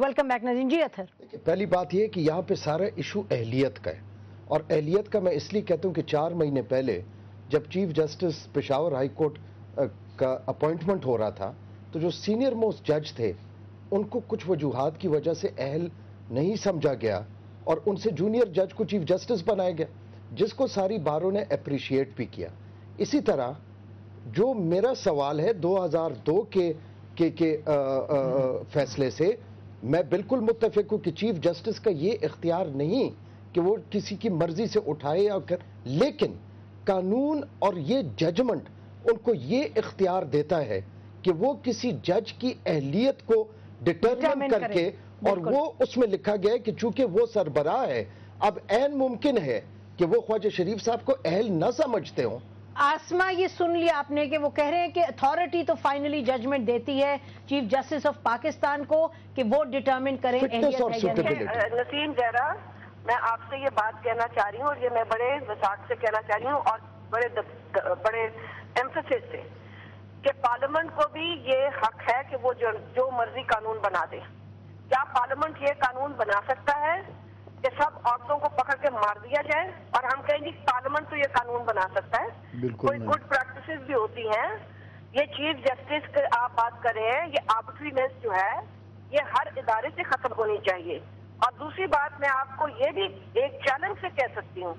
Welcome back Nazim जी। अथर, पहली बात यह कि यहाँ पे सारा इशू अहलियत का है, और अहलियत का मैं इसलिए कहता हूँ कि 4 महीने पहले जब chief justice Peshawar high court का अपॉइंटमेंट हो रहा था, तो जो सीनियर मोस्ट जज थे उनको कुछ वजूहात की वजह से अहल नहीं समझा गया और उनसे जूनियर जज को चीफ जस्टिस बनाया गया, जिसको सारी बारों ने अप्रिशिएट भी किया। इसी तरह जो मेरा सवाल है 2002 के फैसले से मैं बिल्कुल मुत्तफिक हूं कि चीफ जस्टिस का ये इख्तियार नहीं कि वो किसी की मर्जी से उठाए या कर, लेकिन कानून और ये जजमेंट उनको ये इख्तियार देता है कि वो किसी जज की अहलियत को डिटरमिन करके, और वो उसमें लिखा गया है कि चूंकि वो सरबराह है, अब ऐन मुमकिन है कि वो ख्वाजा शरीफ साहब को अहल न समझते हों। आसमा, ये सुन लिया आपने कि वो कह रहे हैं कि अथॉरिटी तो फाइनली जजमेंट देती है चीफ जस्टिस ऑफ पाकिस्तान को कि वो डिटरमिन करें फिटनेस और सूटेबिलिटी। नसीम जहरा, मैं आपसे ये बात कहना चाह रही हूँ और ये मैं बड़े वसात से कहना चाह रही हूँ और बड़े एम्फेसिस से कि पार्लियामेंट को भी ये हक है कि वो जो मर्जी कानून बना दे। क्या पार्लियामेंट ये कानून बना सकता है कि सब औरतों को पकड़ के मार दिया जाए और हम कहेंगे पार्लियामेंट तो ये कानून बना सकता है? कोई गुड प्रैक्टिसेस भी होती हैं। ये चीफ जस्टिस की आप बात कर रहे हैं, ये आर्बिट्रीनेस जो है ये हर इदारे से खत्म होनी चाहिए। और दूसरी बात मैं आपको ये भी एक चैलेंज से कह सकती हूँ,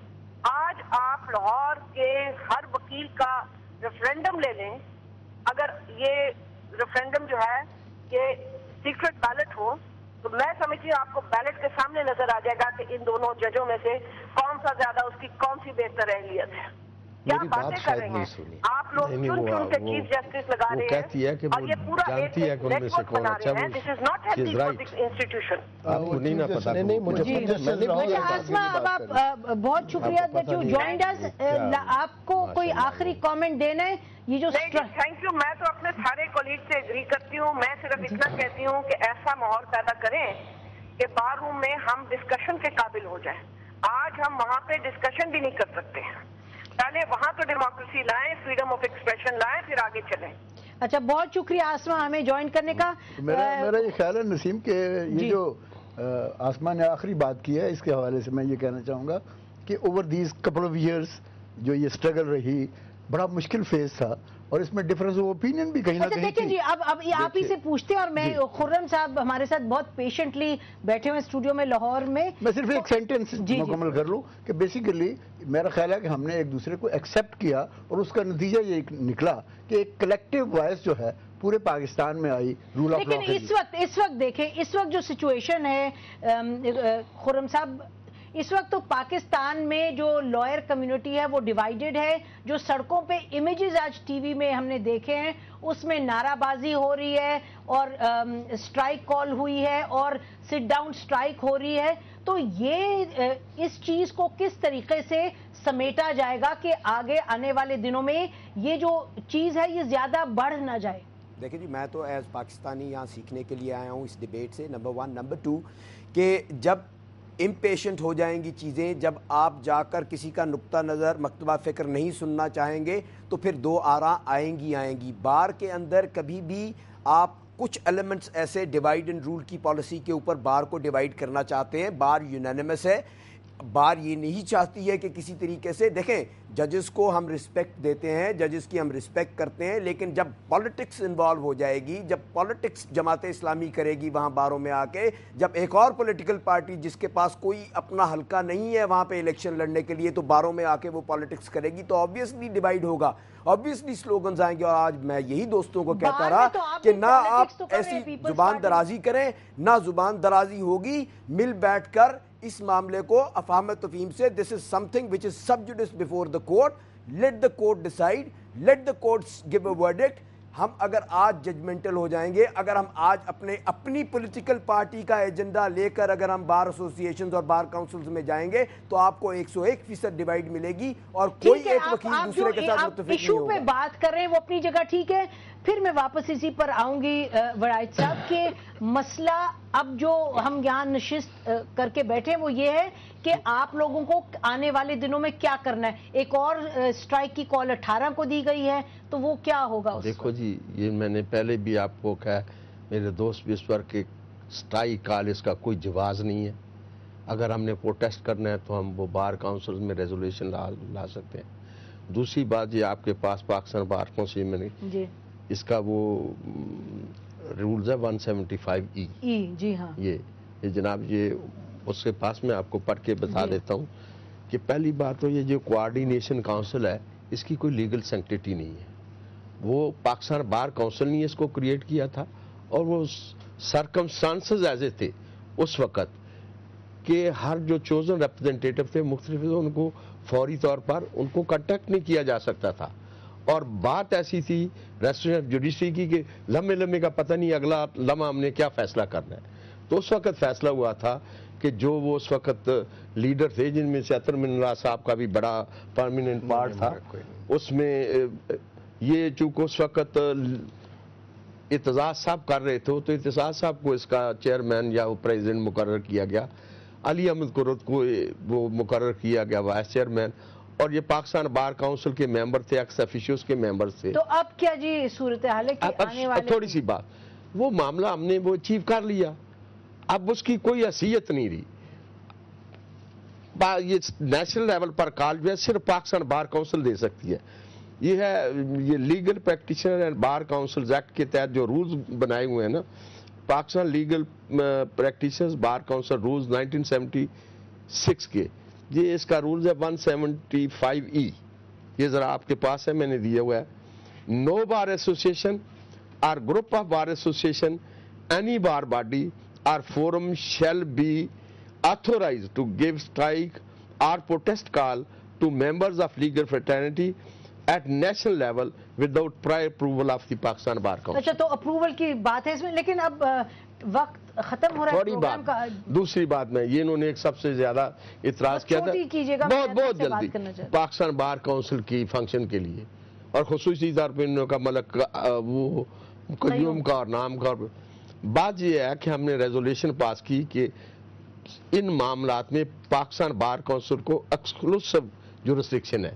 आज आप लाहौर के हर वकील का रेफरेंडम ले लें, अगर ये रेफरेंडम जो है ये सीक्रेट बैलेट हो तो मैं समझती हूँ आपको बैलेट के सामने नजर आ जाएगा कि इन दोनों जजों में से कौन सा ज्यादा, उसकी कौन सी बेहतर अहलियत है। क्या बातें कर रहे हैं आप लोग? चुन चुन के चीफ जस्टिस लगा रहे हैं और ये पूरा एक नेटवर्क बना रहे हैं। This is not healthy for this institution. आपको नहीं ना पता? नहीं, मुझे आसमा, अब आप बहुत शुक्रिया दैट यू जॉइंड अस। आपको कोई आखिरी कमेंट देना है? ये जो थैंक यू, मैं तो अपने सारे कोलीग से एग्री करती हूँ। मैं सिर्फ इतना कहती हूँ कि ऐसा माहौल पैदा करें कि बार रूम में हम डिस्कशन के काबिल हो जाए। आज हम वहाँ पे डिस्कशन भी नहीं कर सकते हैं। पहले वहाँ तो डेमोक्रेसी लाएं, फ्रीडम ऑफ एक्सप्रेशन लाएं, फिर आगे चलें। अच्छा, बहुत शुक्रिया आसमा हमें ज्वाइन करने का। मेरा ये ख्याल है नसीम के ये जो आसमा ने आखिरी बात की है, इसके हवाले से मैं ये कहना चाहूँगा कि over these couple of years जो ये स्ट्रगल रही, बड़ा मुश्किल फेज था और इसमें डिफरेंस ऑफ ओपिनियन भी कहीं ना कहीं देखिए जी, अब आप ही से पूछते हैं और मैं, खुर्रम साहब हमारे साथ बहुत पेशेंटली बैठे हुए स्टूडियो में लाहौर में। मैं सिर्फ एक सेंटेंस मुकम्मल कर लूं कि बेसिकली मेरा ख्याल है कि हमने एक दूसरे को एक्सेप्ट किया और उसका नतीजा ये निकला कि एक कलेक्टिव वॉइस जो है पूरे पाकिस्तान में आई रूल ऑफ लॉ। लेकिन इस वक्त देखें, इस वक्त जो सिचुएशन है खुर्रम साहब, इस वक्त तो पाकिस्तान में जो लॉयर कम्युनिटी है वो डिवाइडेड है। जो सड़कों पे इमेजेस आज टीवी में हमने देखे हैं उसमें नाराबाजी हो रही है और स्ट्राइक कॉल हुई है और सिट डाउन स्ट्राइक हो रही है। तो ये इस चीज को किस तरीके से समेटा जाएगा कि आगे आने वाले दिनों में ये जो चीज है ये ज्यादा बढ़ ना जाए? देखिए जी, मैं तो एज पाकिस्तानी यहाँ सीखने के लिए आया हूँ इस डिबेट से, नंबर 1। नंबर 2 कि जब इम्पेशेंट हो जाएंगी चीज़ें, जब आप जाकर किसी का नुक्ता नज़र, मकतबा फ़िक्र नहीं सुनना चाहेंगे तो फिर दो आरा आएंगी। बार के अंदर कभी भी आप कुछ एलिमेंट्स ऐसे डिवाइड एंड रूल की पॉलिसी के ऊपर बार को डिवाइड करना चाहते हैं। बार यूनानिमस है, बार ये नहीं चाहती है कि किसी तरीके से, देखें जजेस को हम रिस्पेक्ट देते हैं, जजेस की हम रिस्पेक्ट करते हैं, लेकिन जब पॉलिटिक्स इन्वॉल्व हो जाएगी, जब पॉलिटिक्स जमात इस्लामी करेगी वहाँ बारों में आके, जब एक और पॉलिटिकल पार्टी जिसके पास कोई अपना हल्का नहीं है वहाँ पे इलेक्शन लड़ने के लिए तो बारों में आके वो पॉलिटिक्स करेगी तो ऑब्वियसली डिवाइड होगा, ऑब्वियसली स्लोगन्स आएंगे। और आज मैं यही दोस्तों को कहता रहा कि ना आप ऐसी जुबान दराजी करें, ना जुबान दराजी होगी, मिल बैठ कर इस मामले को अफाम तफहीम से, this is something which is sub judice before the court, let the court decide, let the courts give a verdict. हम अगर आज जजमेंटल हो जाएंगे, अगर हम आज अपनी पॉलिटिकल पार्टी का एजेंडा लेकर अगर हम बार एसोसिएशंस और बार काउंसिल्स में जाएंगे तो आपको 101% डिवाइड मिलेगी और कोई एक वकील दूसरे के साथ मुत्तफिक नहीं इशू होगा। पे बात कर रहे हैं वो अपनी जगह ठीक है। फिर मैं वापस इसी पर आऊंगी वराइद साहब के मसला अब जो हम यहाँ नशिस्त करके बैठे वो ये है कि आप लोगों को आने वाले दिनों में क्या करना है। एक और स्ट्राइक की कॉल 18 को दी गई है तो वो क्या होगा? देखो जी, ये मैंने पहले भी आपको कहा, मेरे दोस्त भी इस वर्ग के स्ट्राइक कॉल इसका कोई जवाज नहीं है। अगर हमने प्रोटेस्ट करना है तो हम वो बार काउंसिल में रेजोल्यूशन ला सकते हैं। दूसरी बात, ये आपके पास पाकिस्तान बार काउंसिल में नहीं, इसका वो रूल्स है 175E। जी हाँ, ये जनाब, ये उसके पास मैं आपको पढ़ के बता देता हूँ कि पहली बात तो ये जो कोऑर्डिनेशन काउंसिल है, इसकी कोई लीगल सैंक्टिटी नहीं है। वो पाकिस्तान बार काउंसिल ने इसको क्रिएट किया था, और वो सर्कमस्टांसेस ऐसे थे उस वक़्त कि हर जो चोजन रिप्रेजेंटेटिव थे मुख्तलिफ, उनको फौरी तौर पर उनको कंटेक्ट नहीं किया जा सकता था। और बात ऐसी थी रेस्टोरेंट जुडिशरी की कि लम्बे लम्बे का पता नहीं अगला लम्हा हमने क्या फैसला करना है। तो उस वक़्त फैसला हुआ था कि जो वो उस वक़्त लीडर थे, जिनमें से अतर मिनल्ला साहब का भी बड़ा परमानेंट पार्ट था, उसमें ये चूँकि उस वक़्त इत्तेजाज साहब कर रहे थे, तो इत्तेजाज साहब को इसका चेयरमैन या वो प्रेसिडेंट मुकर्रर किया गया, अली अहमद कुरत को वो मुकर्रर किया गया वाइस चेयरमैन, और ये पाकिस्तान बार काउंसिल के मेंबर थे, एक्स ऑफिशियोज के मेंबर थे। तो अब क्या जी सूरत हाल है कि आने वाले थोड़ी सी बात, वो मामला हमने वो अचीव कर लिया, अब उसकी कोई हैसियत नहीं रही। ये नेशनल लेवल पर कॉल जो है सिर्फ पाकिस्तान बार काउंसिल दे सकती है। ये legal practitioner and bar councils act के तहत जो रूल्स बनाए हुए हैं ना, Pakistan legal practitioners bar council rules 1976 के, ये इसका रूल्स है 175E। ये जरा आपके पास है, मैंने दिया हुआ है। नो बार एसोसिएशन और group of bar association, any bar body or forum shall be authorized to give strike or protest call to members of legal fraternity at national level without prior approval of the Pakistan Bar Council। अच्छा, तो approval की बात है इसमें, लेकिन अब वक्त खत्म हो रहा है प्रोग्राम का। दूसरी बात में ये इन्होंने एक सबसे ज्यादा इतराज किया था बहुत जल्दी पाकिस्तान बार काउंसिल की फंक्शन के लिए, और खुसूसी तौर पर इन्होंने कहा मलक वो कयूम का और नाम का। बात यह है कि हमने रेजोल्यूशन पास की कि इन मामलात में पाकिस्तान बार काउंसिल को एक्सक्लूसिव जुरिस्डिक्शन है,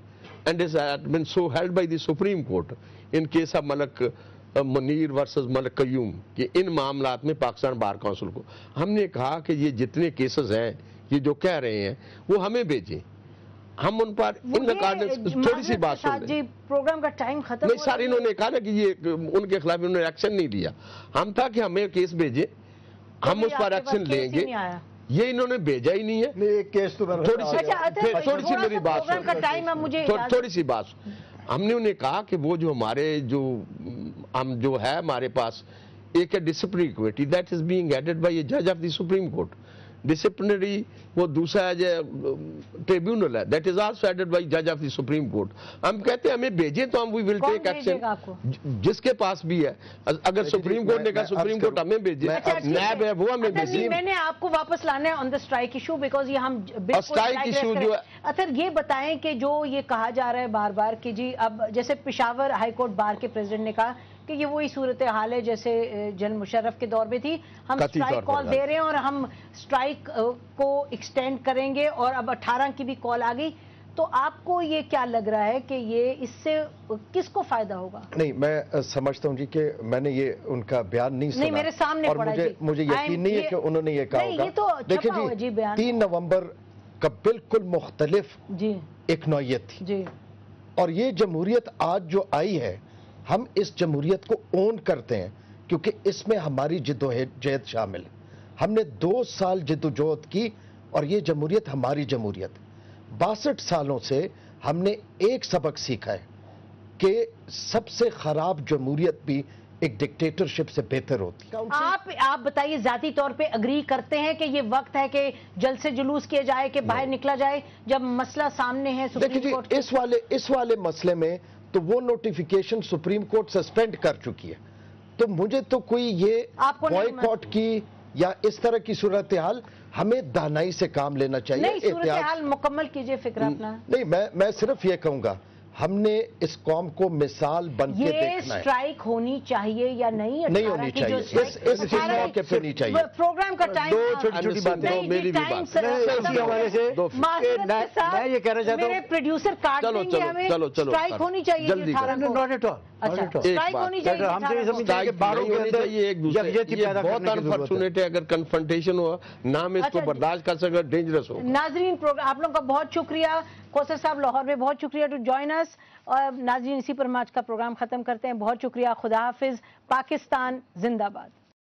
and is been so held by the supreme court in case of Malik Munir versus Malik Qayyum, कि इन मामलात में पाकिस्तान बार काउंसिल को हमने कहा कि ये जितने केसेस हैं, ये जो कह रहे हैं, वो हमें भेजें, हम उन पर इन अकॉर्डिंग थोड़ी सी बात सुन जी। प्रोग्राम का टाइम खत्म नहीं सर, इन्होंने कहा ना कि ये उनके खिलाफ इन्होंने एक्शन नहीं लिया, हम था कि हमें केस भेजे, हम उस पर एक्शन लेंगे, ये इन्होंने भेजा ही नहीं है। एक केस तो थोड़ी सी मेरी बात थोड़ी सी बात, हमने उन्हें कहा कि वो जो हमारे जो है हमारे पास एक है disciplinary committee that is being headed by a जज of the supreme court, disciplinary वो दूसरा है जो ट्रिब्यूनल है that is also headed by जज ऑफ द सुप्रीम कोर्ट। हम कहते हैं हमें भेजें तो हम वी विल टेक एक्शन, जिसके पास भी है, अगर सुप्रीम कोर्ट ने कहा सुप्रीम कोर्ट हमें भेजे, नैब है वो हमें भेजे। मैंने आपको वापस लाना है on the strike issue, because ये हम स्ट्राइक इशू जो है। अच्छा, ये बताएं कि जो ये कहा जा रहा है बार बार कि जी अब जैसे पेशावर हाईकोर्ट बार के प्रेसिडेंट ने कहा कि ये वही सूरत हाल है जैसे जनरल मुशर्रफ के दौर में थी, हम स्ट्राइक कॉल दे रहे हैं और हम स्ट्राइक को एक्सटेंड करेंगे, और अब 18 की भी कॉल आ गई, तो आपको ये क्या लग रहा है कि ये इससे किसको फायदा होगा? नहीं, मैं समझता हूँ जी कि मैंने ये उनका बयान नहीं सुना, मेरे सामने और मुझे यकीन नहीं है कि उन्होंने ये कहा होगा। तो देखिए जी, 3 नवंबर का बिल्कुल मुख्तलिफ एक नौयत थी जी, और ये जमहूरियत आज जो आई है, हम इस जमहूरियत को ओन करते हैं क्योंकि इसमें हमारी जिद्दोजहद शामिल है। हमने 2 साल जिद्दोजहद की और ये जमहूरियत हमारी जमहूरियत। 62 सालों से हमने एक सबक सीखा है कि सबसे खराब जमहूरियत भी एक डिक्टेटरशिप से बेहतर होती है। आप बताइए, जाती तौर पे अग्री करते हैं कि ये वक्त है कि जल्द से जुलूस किया जाए, कि बाहर निकला जाए जब मसला सामने है सुप्रीम कोर्ट? इस वाले मसले में तो वो नोटिफिकेशन सुप्रीम कोर्ट सस्पेंड कर चुकी है, तो मुझे तो कोई ये बॉयकॉट की या इस तरह की सूरत हाल, हमें दानाई से काम लेना चाहिए। नहीं, सूरत हाल मुकम्मल कीजिए फिक्र अपना। नहीं, मैं सिर्फ ये कहूंगा, ہم نے اس قوم کو مثال بن کے یہ دیکھنا ہے. اسٹرائک ہونی چاہیے یا نہیں؟ نہیں ہونی چاہیے. اس موقع پہ نہیں چاہیے. پروگرام کا ٹائم دو چھوٹی باتیں میری بھی بات. اس کے حوالے سے میں یہ کہنا چاہتا ہوں میرے پروڈیوسر کاٹ دیں گے ہمیں. اسٹرائک ہونی چاہیے جلدی 18 کو. Not at all. اچھا اسٹرائک ہونی چاہیے ہم سے یہ 18 کو. سمجھتے ہیں کہ باہروں کے اندر ایک دوسرے یکجہتی پیدا بہت کرنے کی ضرورت ہے. انفارچونیٹ ہے. اگر کنفرنٹیشن ہوا نہ ہم اس کو اچھا جی. برداشت کر سکیں، ڈینجرس ہو. ناظرین آپ لوگوں کا بہت شکریہ. کوثر صاحب لاہور میں بہت شکریہ ٹو جوائن اس. اور ناظرین اسی پر ہم آج کا پروگرام ختم کرتے ہیں. بہت شکریہ. خدا حافظ. پاکستان زندہ باد.